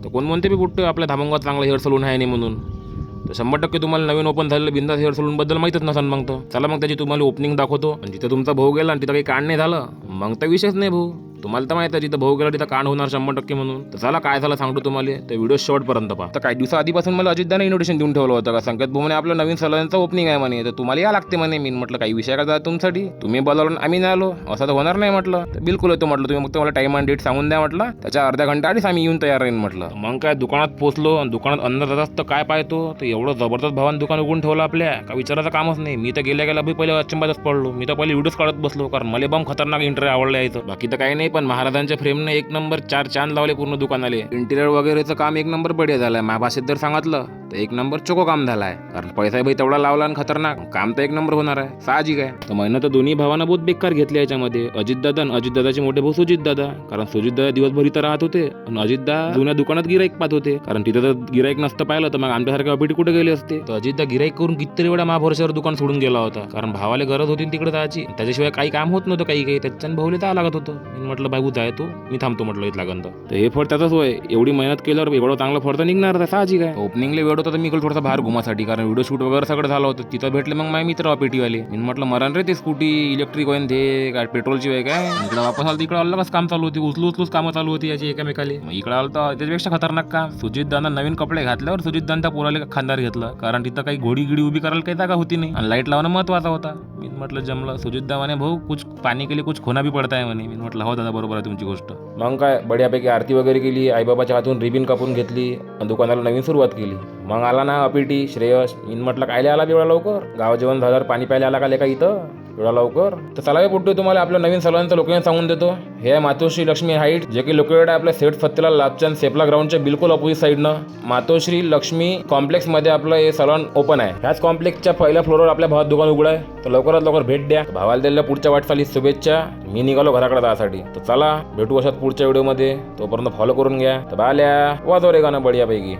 तर कोण म्हणते बी पुट्टे आपल्या धामंगात चांगलं हेअर सलून आहे नाही म्हणून. तर 100% तुम्हाला नवीन ओपन झालेलं बिंदास हेअर सलून बद्दल माहीतच नसेल. मग तर चला मग त्याची तुम्हाला ओपनिंग दाखवतो. आणि जिथं तुमचा भाऊ गेला आणि तिथं काही कांड नाही झालं मग तर विषयच नाही भाऊ. तुम्हाला तर माहिती आहे जिथं भाऊ गेला तिथं कांड होणार 100% म्हणून. तर चला काय झालं सांगतो तुम्हाला, तर व्हिडिओ शेवटपर्यंत पहा. तर काही दिवसा आधीपासून मला अजितदाने इन्व्हिटेशन देऊन ठेवलं होतं का संकेत भाऊ म्हणे आपलं नवीन सलूनचं ओपनिंग आहे म्हणे, तर तुम्हाला या लागते म्हणे. मी म्हटलं काही विषय का तुमच्यासाठी, तुम्ही बोलावलं आम्ही नाही आलो असं तर होणार नाही म्हटलं. तर बिलकुल येतो म्हटलं, तुम्ही फक्त मला टाइम आणि डेट सांगून द्या म्हटलं, त्याच्या अर्ध्या घंटा आधीच आम्ही येऊन तयार राहीन म्हटलं. मग काय दुकानात पोहोचलो आणि दुकानात अंदर जातात तर काय पाहतो तर एवढं जबरदस्त भावानं दुकान उघडून ठेवलं आपल्या का विचारायचं कामच नाही. मी तर गेल्या बी पहिले अचंबातच पडलो. मी तर पहिले व्हिडिओज काढत बसलो कारण मला बम खतरनाक इंटरियर आवडलं यायचं. बाकी तर काही नाही, पण महाराजांच्या फ्रेमने एक नंबर 4 चांद लावले पूर्ण दुकानाले. इंटिरियर वगैरेचं काम एक नंबर बढिया झालंय. महाभाषेत जर सांगितलं तर एक नंबर चोको काम झालाय, कारण पैसा भाई तेवढा लावला आणि खतरनाक काम तर एक नंबर होणार आहे, साहजिक आहे. तर महिना तर दोन्ही भावांना बहुत बेकार घेतले याच्यामध्ये, अजितदादा आणि अजितदादाचे मोठे भाऊ सुजितदादा. कारण सुजितदादा दिवसभर इथं राहत होते आणि अजितदा जुन्या दुकानात गिराईक पाहत होते, कारण तिथं जर गिराईक नसतं पाहिलं तर मग आमच्यासारख्या अपिटी कुठे गेले असते. तर अजितदा गिराईक करून कितीतरी वेळा महाभरोशावर दुकान सोडून गेला होता, कारण भावाला गरज होती तिकडे जायची. त्याच्याशिवाय काही काम होत नव्हतं काही त्याच्यानं भाऊले तर लागत होतं. मी म्हटलं भाऊ जाय तू, मी थांबतो म्हटलं इथं लागन तर हे फळ त्याचाच होय. एवढी मेहनत केल्यावर एवढं चांगलं फळ तर निघणार तर साहजिक आहे. ओपनिंगला वेळ होता तर मी थोडासा बाहेर घुमासाठी, कारण व्हिडिओ शूट वगैरे सगळं झालं होतं. तिथं भेटले मग माझे मित्र पेटीवाले. मी म्हटलं मरण रे ते स्कूटी इलेक्ट्रिक होईन ते काय पेट्रोलची वेग काय. इकडे वापस आलं तिकडे अलगच काम चालू होती, उचलूच कामं चालू होती याची एकामेकाली. मग इकडे आलं तर त्याच्यापेक्षा खतरनाक काम. सुजितदाना नवीन कपडे घातल्यावर सुजितदान पोराले खानदार घेतलं, कारण तिथं काही घोडी गिडी उभी करायला काही जागा होती नाही आणि लाईट लावणं महत्वाचा होता. मी म्हटलं जमलं. सुजितदा म्हणे भाऊ कुछ पाणी केली कुछ खोना बी पडता है म्हणे. मी म्हटलं हो दादा बरोबर आहे तुमची गोष्ट. मग काय बढियापैकी आरती वगैरे केली, आईबाबाच्या हातून रिबिन कापून घेतली आणि दुकानाला नवीन सुरुवात केली. मग आला ना अपिटी श्रेयस. मी म्हटलं कायले आला एवढा लवकर, गाव जेवण झाल्यावर पाणी प्यायला आला का लेका इथं एवढा लवकर. तर चला पुढे तुम्हाला आपलं नवीन सलूनचं लोकेशन सांगून देतो. हे आहे मातोश्री लक्ष्मी हाईट, जे की लोकेटेड आहे आपल्या सेट फत्तेलाल लाभचंद सेपला ग्राउंडच्या बिलकुल अपोजिट साईडनं. मातोश्री लक्ष्मी कॉम्प्लेक्समध्ये आपलं हे सलून ओपन आहे. ह्याच कॉम्प्लेक्सच्या पहिल्या फ्लोअरवर आपल्या भावात दुकान उघडं आहे. तर लवकरात लवकर भेट द्या. भावाला दिलेल्या पुढच्या वाटचाली शुभेच्छा. मी निघालो घराकडे जाण्यासाठी. तर चला भेटू अशात पुढच्या व्हिडिओमध्ये, तोपर्यंत फॉलो करून घ्या. तर बाल्या वाजव रे गाणं बढियापैकी.